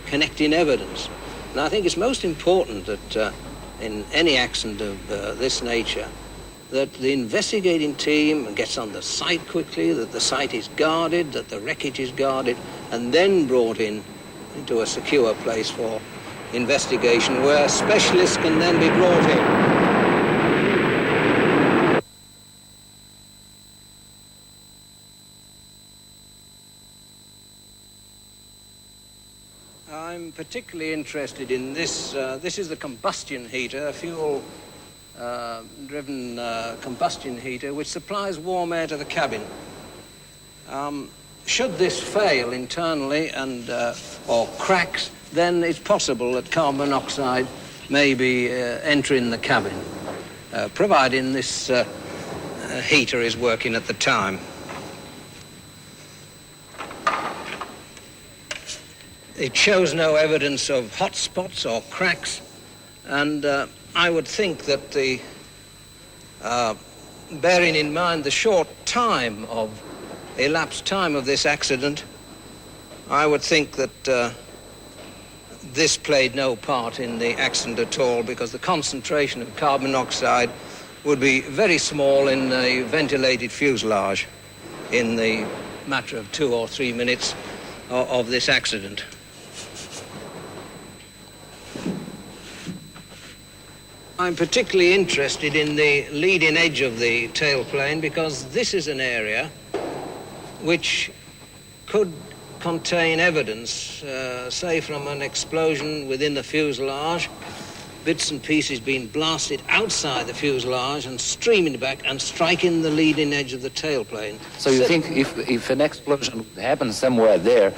connecting evidence. And I think it's most important that in any accident of this nature, that the investigating team gets on the site quickly, that the site is guarded, that the wreckage is guarded, and then brought into a secure place for investigation where specialists can then be brought in. I'm particularly interested in this. This is the combustion heater, a fuel-driven combustion heater, which supplies warm air to the cabin. Should this fail internally and or cracks, then it's possible that carbon monoxide may be entering the cabin, providing this heater is working at the time. It shows no evidence of hot spots or cracks, and I would think that bearing in mind the short elapsed time of this accident, I would think that this played no part in the accident at all, because the concentration of carbon monoxide would be very small in the ventilated fuselage in the matter of 2 or 3 minutes of this accident. I'm particularly interested in the leading edge of the tailplane because this is an area which could contain evidence, say from an explosion within the fuselage, bits and pieces being blasted outside the fuselage and streaming back and striking the leading edge of the tailplane. So you think if an explosion would happen somewhere there,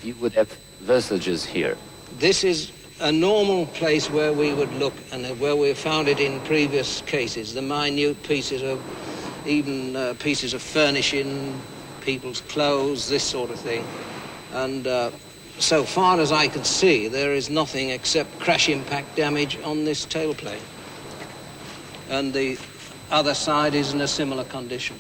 you would have vestiges here? This is a normal place where we would look and where we found it in previous cases, the minute pieces of, even pieces of furnishing, people's clothes, this sort of thing. And so far as I could see, there is nothing except crash impact damage on this tailplane. And the other side is in a similar condition.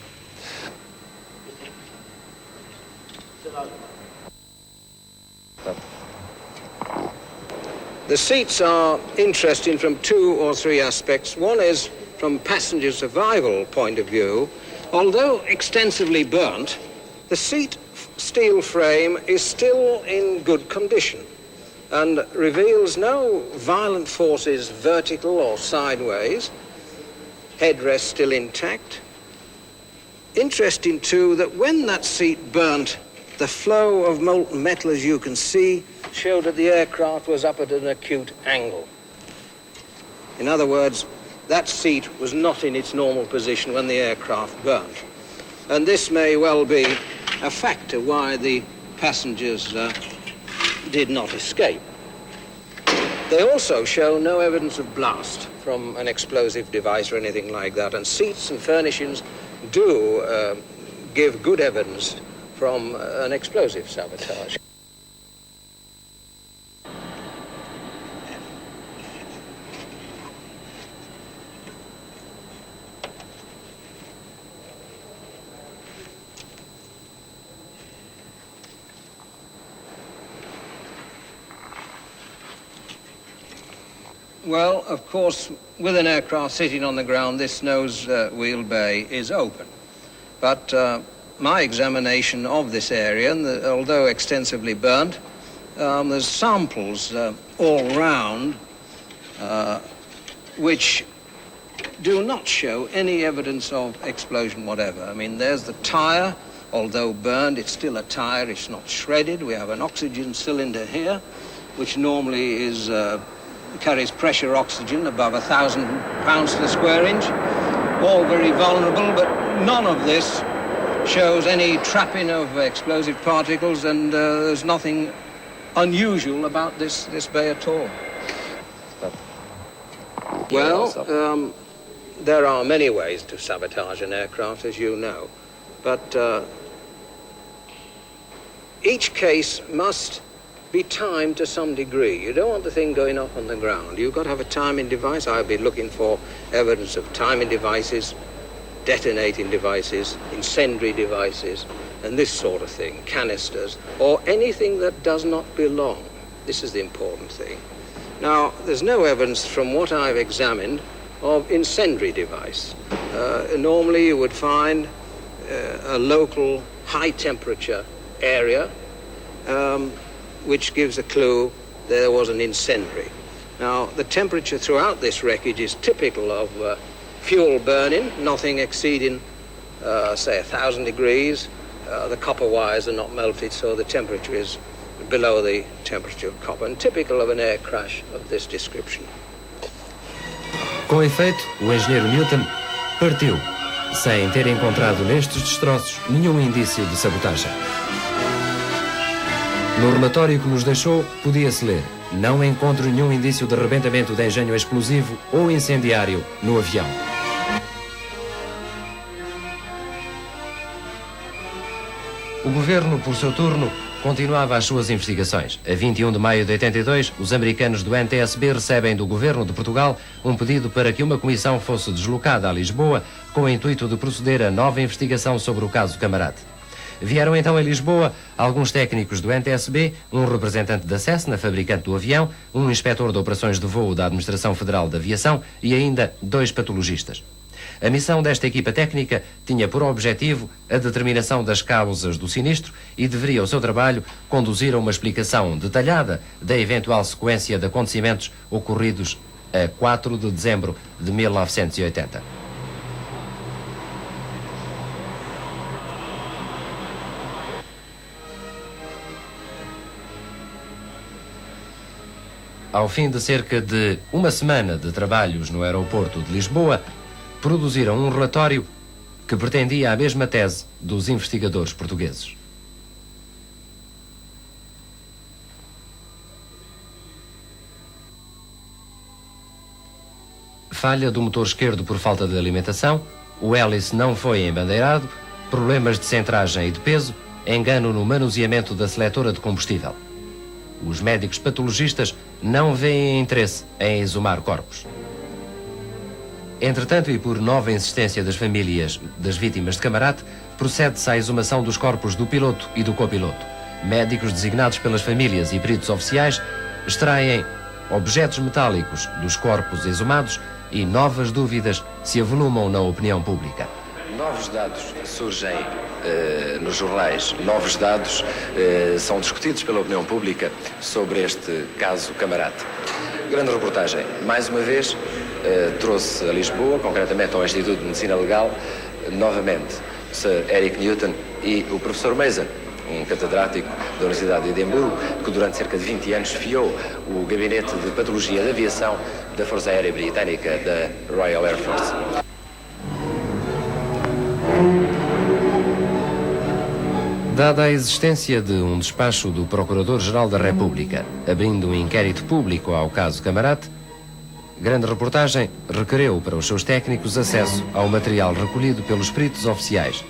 The seats are interesting from 2 or 3 aspects. One is from passenger survival point of view. Although extensively burnt, the seat steel frame is still in good condition and reveals no violent forces vertical or sideways. Headrest still intact. Interesting too that when that seat burnt, the flow of molten metal, as you can see, showed that the aircraft was up at an acute angle. In other words, that seat was not in its normal position when the aircraft burnt. And this may well be a factor why the passengers did not escape. They also show no evidence of blast from an explosive device or anything like that, and seats and furnishings do give good evidence from an explosive sabotage. Well, of course, with an aircraft sitting on the ground, this nose wheel bay is open. But my examination of this area, and although extensively burnt, there's samples all round which do not show any evidence of explosion whatever. I mean, there's the tire. Although burned, it's still a tire. It's not shredded. We have an oxygen cylinder here, which normally is carries pressure oxygen above 1,000 pounds to the square inch. All very vulnerable, but none of this shows any trapping of explosive particles, and there's nothing unusual about this bay at all. Well, there are many ways to sabotage an aircraft, as you know, but each case must be timed to some degree. You don't want the thing going off on the ground. You've got to have a timing device. I'll be looking for evidence of timing devices, detonating devices, incendiary devices, and this sort of thing, canisters, or anything that does not belong. This is the important thing. Now, there's no evidence from what I've examined of incendiary device. Normally you would find a local high temperature area which gives a clue there was an incendiary. Now, the temperature throughout this wreckage is typical of fuel burning, nothing exceeding, say, 1,000 degrees. The copper wires are not melted, so the temperature is below the temperature of copper, and typical of an air crash of this description. Com efeito, o engenheiro Newton partiu, sem ter encontrado nestes destroços nenhum indício de sabotagem. No relatório que nos deixou, podia-se ler: não encontro nenhum indício de arrebentamento de engenho explosivo ou incendiário no avião. O governo, por seu turno, continuava as suas investigações. A 21 de maio de 82, os americanos do NTSB recebem do governo de Portugal um pedido para que uma comissão fosse deslocada a Lisboa com o intuito de proceder a nova investigação sobre o caso Camarate. Vieram então a Lisboa alguns técnicos do NTSB, um representante da Cessna, fabricante do avião, um inspetor de operações de voo da Administração Federal de Aviação e ainda 2 patologistas. A missão desta equipa técnica tinha por objetivo a determinação das causas do sinistro e deveria o seu trabalho conduzir a uma explicação detalhada da eventual sequência de acontecimentos ocorridos a 4 de dezembro de 1980. Ao fim de cerca de uma semana de trabalhos no aeroporto de Lisboa, produziram um relatório que pretendia a mesma tese dos investigadores portugueses. Falha do motor esquerdo por falta de alimentação, o hélice não foi embandeirado, problemas de centragem e de peso, engano no manuseamento da seletora de combustível. Os médicos patologistas não veem interesse em exumar corpos. Entretanto, e por nova insistência das famílias das vítimas de Camarate, procede-se à exumação dos corpos do piloto e do copiloto. Médicos designados pelas famílias e peritos oficiais extraem objetos metálicos dos corpos exumados e novas dúvidas se avolumam na opinião pública. Novos dados surgem nos jornais, novos dados são discutidos pela opinião pública sobre este caso Camarate. Grande reportagem, mais uma vez, trouxe a Lisboa, concretamente ao Instituto de Medicina Legal, novamente Sir Eric Newton e o professor Mason, um catedrático da Universidade de Edimburgo, que durante cerca de 20 anos fiou o gabinete de patologia de aviação da Força Aérea Britânica, da Royal Air Force. Dada a existência de um despacho do Procurador-Geral da República, abrindo um inquérito público ao caso Camarate, Grande Reportagem requereu para os seus técnicos acesso ao material recolhido pelos peritos oficiais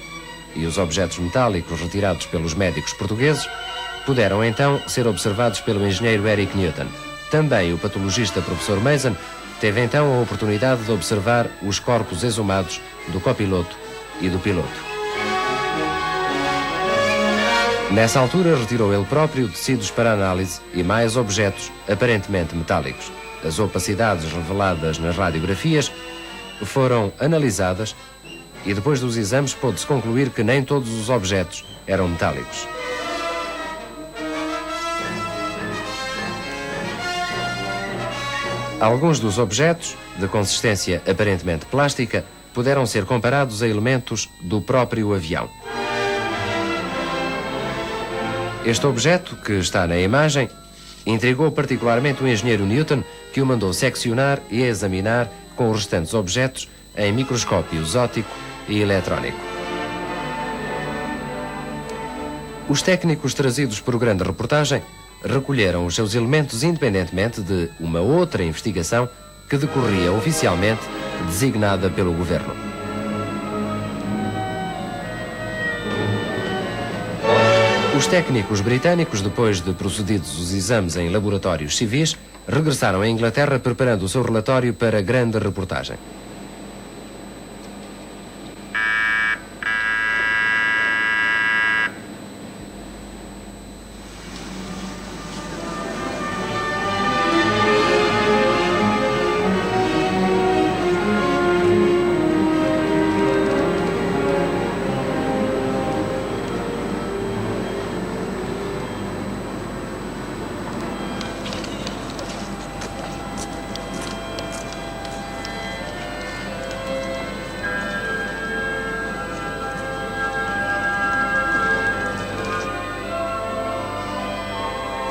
e os objetos metálicos retirados pelos médicos portugueses puderam então ser observados pelo engenheiro Eric Newton. Também o patologista professor Mason teve então a oportunidade de observar os corpos exumados do copiloto e do piloto. Nessa altura retirou ele próprio tecidos para análise e mais objetos aparentemente metálicos. As opacidades reveladas nas radiografias foram analisadas e depois dos exames pôde-se concluir que nem todos os objetos eram metálicos. Alguns dos objetos, de consistência aparentemente plástica, puderam ser comparados a elementos do próprio avião. Este objeto, que está na imagem, intrigou particularmente o engenheiro Newton, que o mandou seccionar e examinar com os restantes objetos em microscópios óptico e eletrónico. Os técnicos trazidos por Grande Reportagem recolheram os seus elementos independentemente de uma outra investigação que decorria oficialmente designada pelo governo. Os técnicos britânicos, depois de procedidos os exames em laboratórios civis, regressaram à Inglaterra preparando o seu relatório para Grande Reportagem.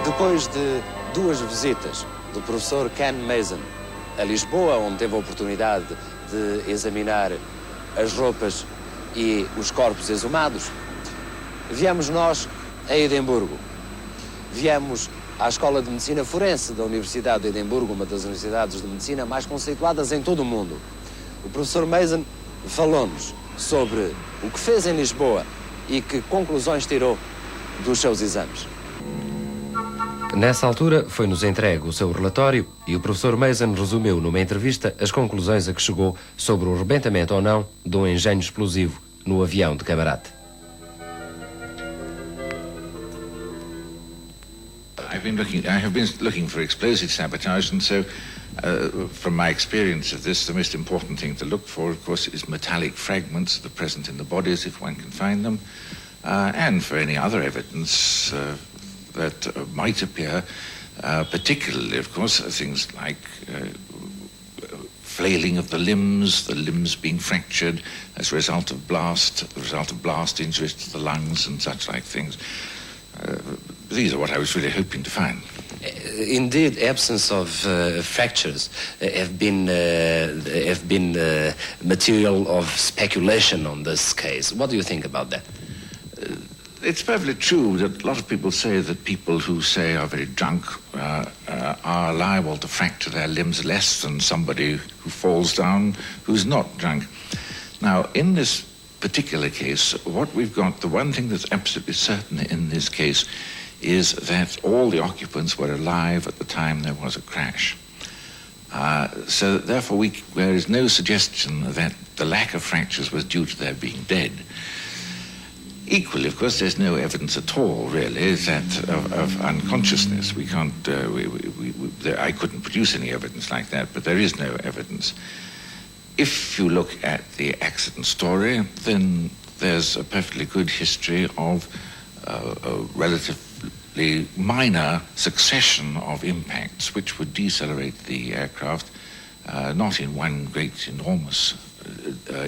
Depois de 2 visitas do professor Ken Mason a Lisboa, onde teve a oportunidade de examinar as roupas e os corpos exumados, viemos nós a Edimburgo. Viemos à Escola de Medicina Forense da Universidade de Edimburgo, uma das universidades de medicina mais conceituadas em todo o mundo. O professor Mason falou-nos sobre o que fez em Lisboa e que conclusões tirou dos seus exames. Nessa altura, foi-nos entregue o seu relatório e o professor Mason resumiu numa entrevista as conclusões a que chegou sobre o rebentamento ou não de um engenho explosivo no avião de Camarate. I have been looking for explosive sabotage, and so from my experience of this, the most important thing to look for, of course, is metallic fragments that are present in the bodies, if one can find them, and for any other evidence that might appear, particularly, of course, things like flailing of the limbs being fractured as a result of blast injuries to the lungs and such like things. These are what I was really hoping to find. Indeed, absence of fractures have been material of speculation on this case. What do you think about that? It's perfectly true that a lot of people say that people who say are very drunk are liable to fracture their limbs less than somebody who falls down who's not drunk. Now, in this particular case, what we've got, the one thing that's absolutely certain in this case is that all the occupants were alive at the time there was a crash. So therefore there is no suggestion that the lack of fractures was due to their being dead. Equally, of course, there's no evidence at all, really, that of unconsciousness. We can't. I couldn't produce any evidence like that, but there is no evidence. If you look at the accident story, then there's a perfectly good history of a relatively minor succession of impacts which would decelerate the aircraft, not in one great, enormous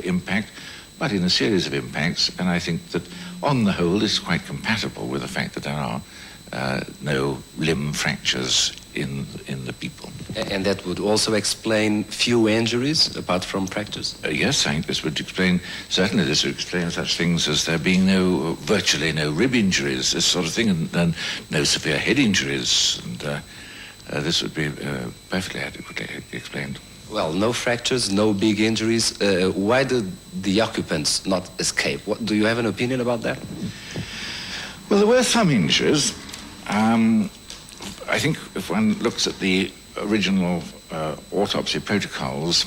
impact, but in a series of impacts, and I think that on the whole this is quite compatible with the fact that there are no limb fractures in the people. And that would also explain few injuries apart from fractures? Yes, I think this would explain, certainly this would explain such things as there being virtually no rib injuries, this sort of thing, and no severe head injuries, and this would be perfectly adequately explained. Well, no fractures, no big injuries. Why did the occupants not escape? Do you have an opinion about that? Well, there were some injuries. I think if one looks at the original autopsy protocols,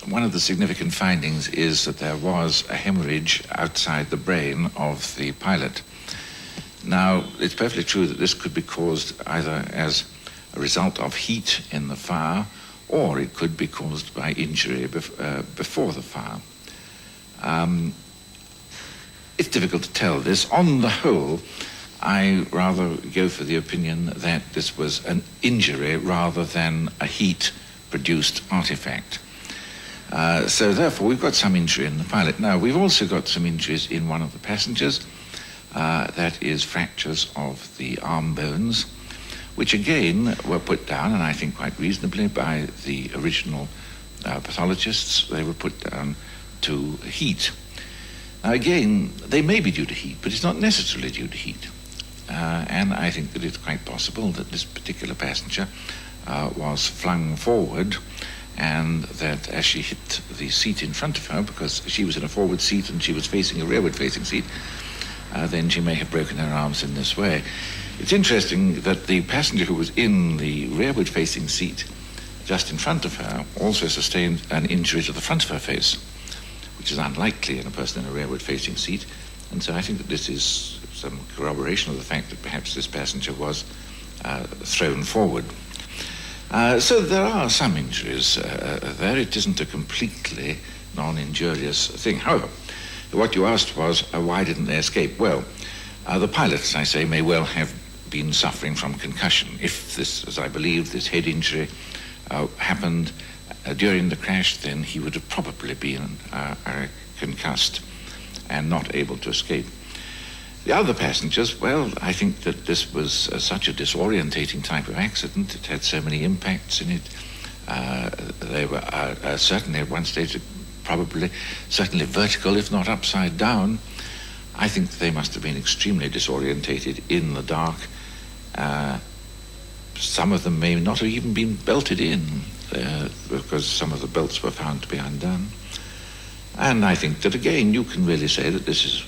one of the significant findings is that there was a hemorrhage outside the brain of the pilot. Now, it's perfectly true that this could be caused either as a result of heat in the fire, or it could be caused by injury before the fire. It's difficult to tell this. On the whole, I rather go for the opinion that this was an injury rather than a heat-produced artifact. So therefore, we've got some injury in the pilot. Now, we've also got some injuries in one of the passengers. That is fractures of the arm bones, which again were put down, and I think quite reasonably, by the original pathologists. They were put down to heat. Now again, they may be due to heat, but it's not necessarily due to heat. And I think that it's quite possible that this particular passenger was flung forward, and that as she hit the seat in front of her, because she was in a forward seat and she was facing a rearward-facing seat, then she may have broken her arms in this way. It's interesting that the passenger who was in the rearward-facing seat just in front of her also sustained an injury to the front of her face, which is unlikely in a person in a rearward-facing seat. And so I think that this is some corroboration of the fact that perhaps this passenger was thrown forward. So there are some injuries there. It isn't a completely non-injurious thing. However, what you asked was, why didn't they escape? Well, the pilot, as I say, may well have been suffering from concussion. If this, as I believe, this head injury happened during the crash, then he would have probably been concussed and not able to escape. The other passengers, well, I think that this was such a disorientating type of accident. It had so many impacts in it. They were certainly at one stage certainly vertical, if not upside down. I think they must have been extremely disorientated in the dark. Some of them may not have even been belted in because some of the belts were found to be undone. And I think that, again, you can really say that this is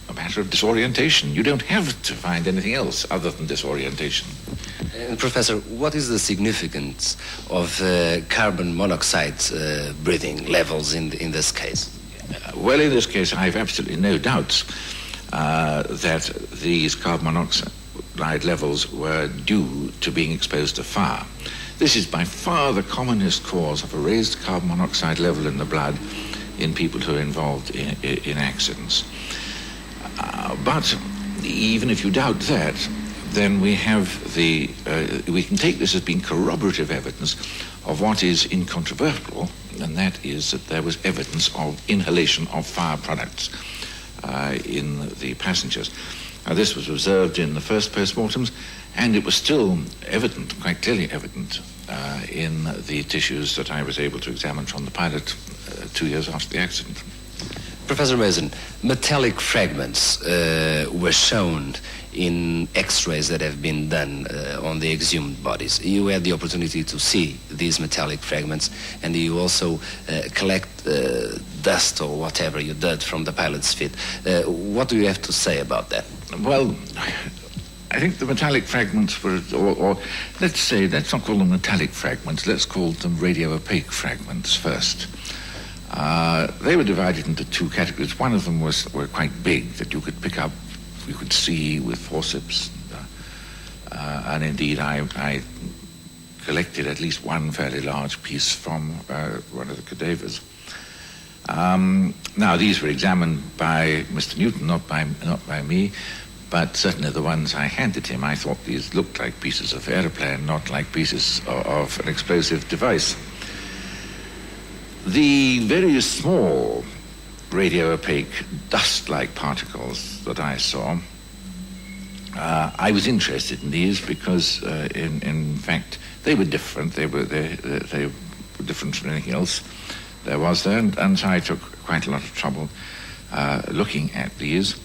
a matter of disorientation. You don't have to find anything else other than disorientation. Professor, what is the significance of carbon monoxide breathing levels in this case? Well, in this case, I have absolutely no doubts that these carbon monoxide levels were due to being exposed to fire. This is by far the commonest cause of a raised carbon monoxide level in the blood in people who are involved in accidents. But even if you doubt that, then we have we can take this as being corroborative evidence of what is incontrovertible, and that is that there was evidence of inhalation of fire products in the passengers. Now, this was observed in the first postmortems, and it was still evident, quite clearly evident, in the tissues that I was able to examine from the pilot 2 years after the accident. Professor Mason, metallic fragments were shown in X-rays that have been done on the exhumed bodies. You had the opportunity to see these metallic fragments, and you also collect dust or whatever you did from the pilot's feet. What do you have to say about that? Well, I think the metallic fragments were, or let's not call them metallic fragments, let's call them radio-opaque fragments first. They were divided into two categories. One of them were quite big, that you could pick up, you could see with forceps. And indeed, I collected at least one fairly large piece from one of the cadavers. Now, these were examined by Mr. Newton, not by me, but certainly the ones I handed him, I thought these looked like pieces of aeroplane, not like pieces of an explosive device. The very small radio-opaque dust-like particles that I saw, I was interested in these because, in fact, they were different. They were different from anything else there was there, and so I took quite a lot of trouble looking at these.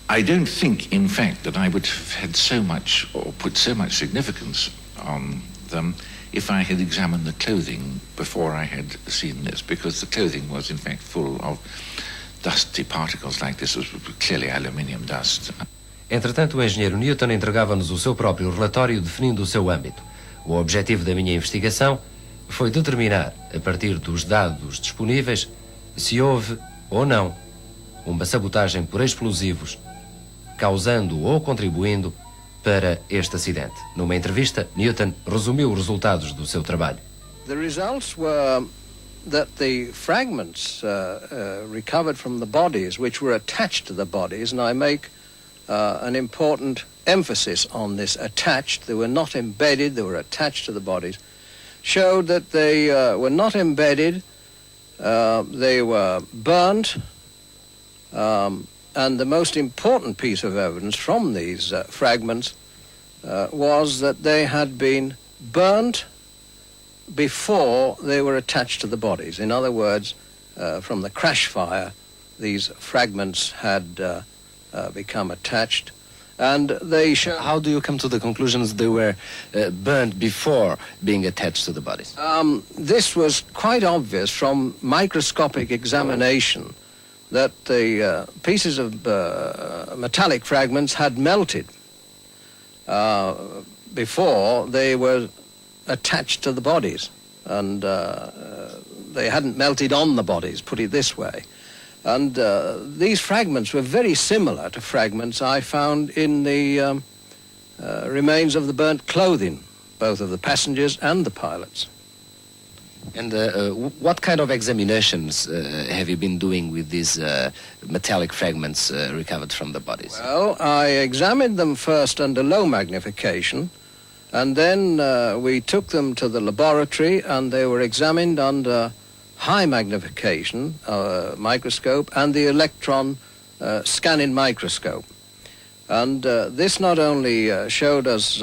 I don't think, in fact, that I would have had so much or put so much significance on them if I had examined the clothing before I had seen this, because the clothing was, in fact, full of dusty particles like this. It was clearly aluminium dust. Entretanto, o engenheiro Newton entregava-nos o seu próprio relatório definindo o seu âmbito. O objetivo da minha investigação foi determinar, a partir dos dados disponíveis, se houve ou não uma sabotagem por explosivos, causando ou contribuindo para este acidente. Numa entrevista, Newton resumiu os resultados do seu trabalho. The results were that the fragments recovered from the bodies, which were attached to the bodies, and I make an important emphasis on this, attached. They were not embedded, they were attached to the bodies, showed that they were not embedded, they were burnt, and the most important piece of evidence from these fragments was that they had been burnt before they were attached to the bodies. In other words, from the crash fire, these fragments had become attached, and they show... How do you come to the conclusions they were burnt before being attached to the bodies? This was quite obvious from microscopic examination that the pieces of metallic fragments had melted before they were attached to the bodies, and they hadn't melted on the bodies, put it this way. And these fragments were very similar to fragments I found in the remains of the burnt clothing, both of the passengers and the pilots. And what kind of examinations have you been doing with these metallic fragments recovered from the bodies? Well, I examined them first under low magnification, and then we took them to the laboratory and they were examined under high magnification microscope and the electron scanning microscope. And this not only showed us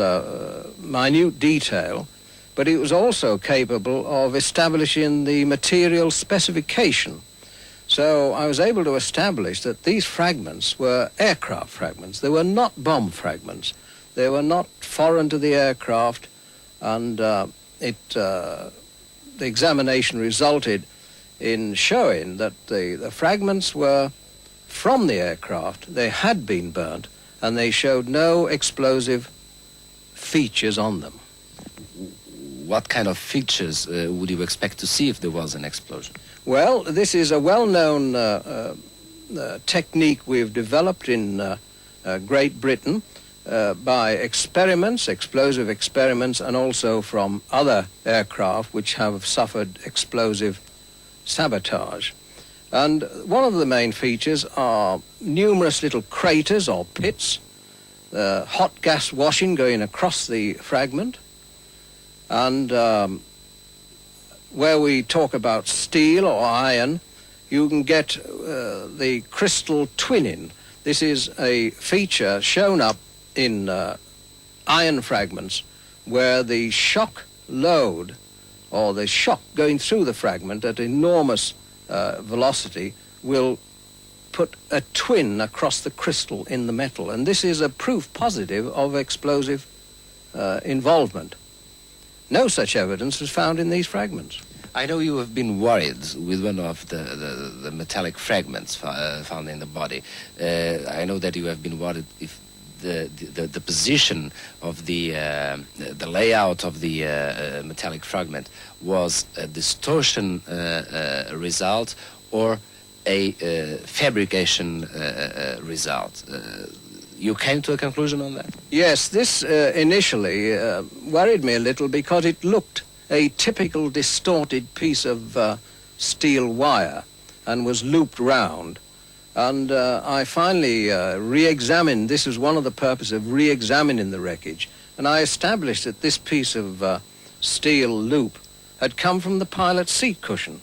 minute detail, but it was also capable of establishing the material specification. So I was able to establish that these fragments were aircraft fragments. They were not bomb fragments. They were not foreign to the aircraft, and the examination resulted in showing that the fragments were from the aircraft. They had been burnt, and they showed no explosive features on them. What kind of features would you expect to see if there was an explosion? Well, this is a well-known technique we've developed in Great Britain by experiments, explosive experiments, and also from other aircraft which have suffered explosive sabotage. And one of the main features are numerous little craters or pits, hot gas washing going across the fragment, and where we talk about steel or iron, you can get the crystal twinning. This is a feature shown up in iron fragments where the shock load, or the shock going through the fragment at enormous velocity, will put a twin across the crystal in the metal. And this is a proof positive of explosive involvement. No such evidence was found in these fragments. I know you have been worried with one of the metallic fragments found in the body. I know that you have been worried if the position of the layout of the metallic fragment was a distortion result or a fabrication result. You came to a conclusion on that? Yes, this initially worried me a little because it looked a typical distorted piece of steel wire and was looped round. And I finally re-examined, this was one of the purposes of re-examining the wreckage, and I established that this piece of steel loop had come from the pilot's seat cushion.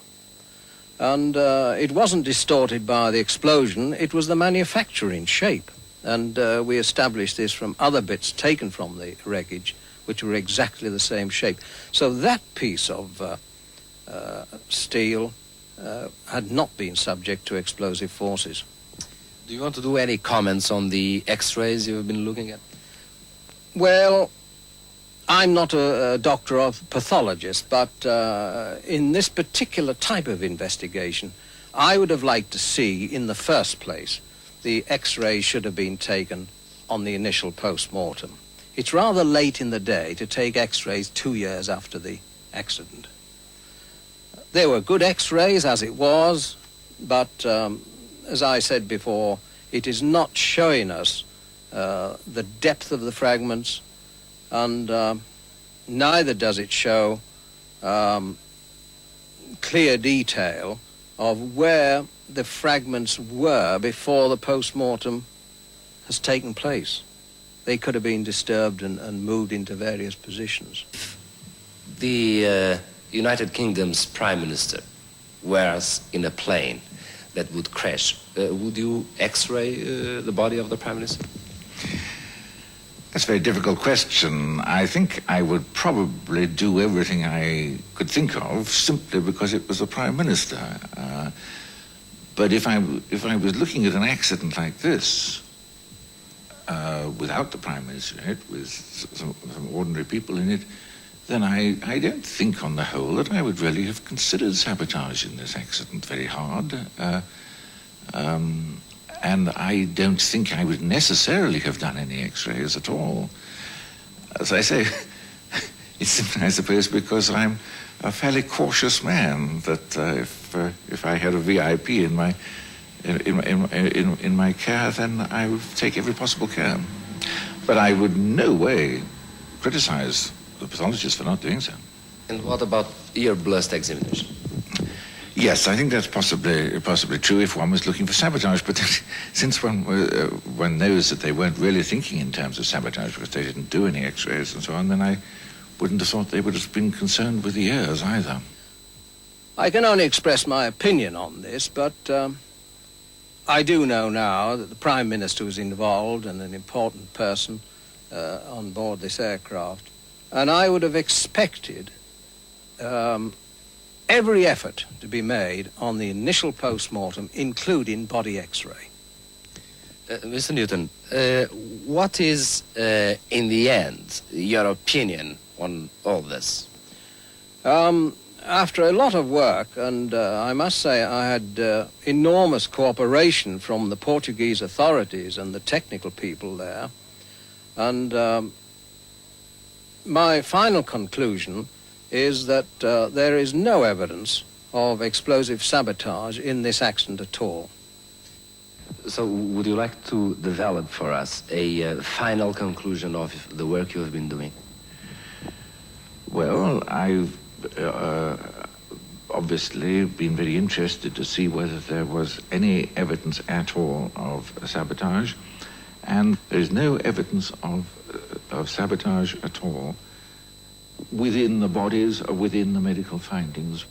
And it wasn't distorted by the explosion, it was the manufacturing shape. And we established this from other bits taken from the wreckage, which were exactly the same shape. So that piece of steel had not been subject to explosive forces. Do you want to do any comments on the X-rays you've been looking at? Well, I'm not a doctor or pathologist, but in this particular type of investigation, I would have liked to see, in the first place, the X-rays should have been taken on the initial post-mortem. It's rather late in the day to take X-rays 2 years after the accident. They were good X-rays as it was, but as I said before, it is not showing us the depth of the fragments, and neither does it show clear detail of where the fragments were before the post-mortem has taken place. They could have been disturbed and moved into various positions. The United Kingdom's Prime Minister was in a plane that would crash. Would you X-ray the body of the Prime Minister? That's a very difficult question. I think I would probably do everything I could think of simply because it was the Prime Minister. But if I was looking at an accident like this, without the Prime Minister in it, with some ordinary people in it, then I don't think on the whole that I would really have considered sabotage in this accident very hard. And I don't think I would necessarily have done any X-rays at all. As I say, it's simply, I suppose, because I'm a fairly cautious man, that if I had a VIP in my care, then I would take every possible care. But I would in no way criticize the pathologists for not doing so. And what about ear blast examination? Yes, I think that's possibly true if one was looking for sabotage, but since one knows that they weren't really thinking in terms of sabotage because they didn't do any X-rays and so on, then I wouldn't have thought they would have been concerned with the ears either. I can only express my opinion on this, but I do know now that the Prime Minister was involved and an important person on board this aircraft. And I would have expected every effort to be made on the initial post-mortem, including body X-ray. Mr. Newton, what is, in the end, your opinion on all this? After a lot of work, and I must say I had enormous cooperation from the Portuguese authorities and the technical people there, and my final conclusion is that there is no evidence of explosive sabotage in this accident at all. So would you like to develop for us a final conclusion of the work you have been doing? Well, I've obviously been very interested to see whether there was any evidence at all of sabotage, and there is no evidence of sabotage at all within the bodies or within the medical findings.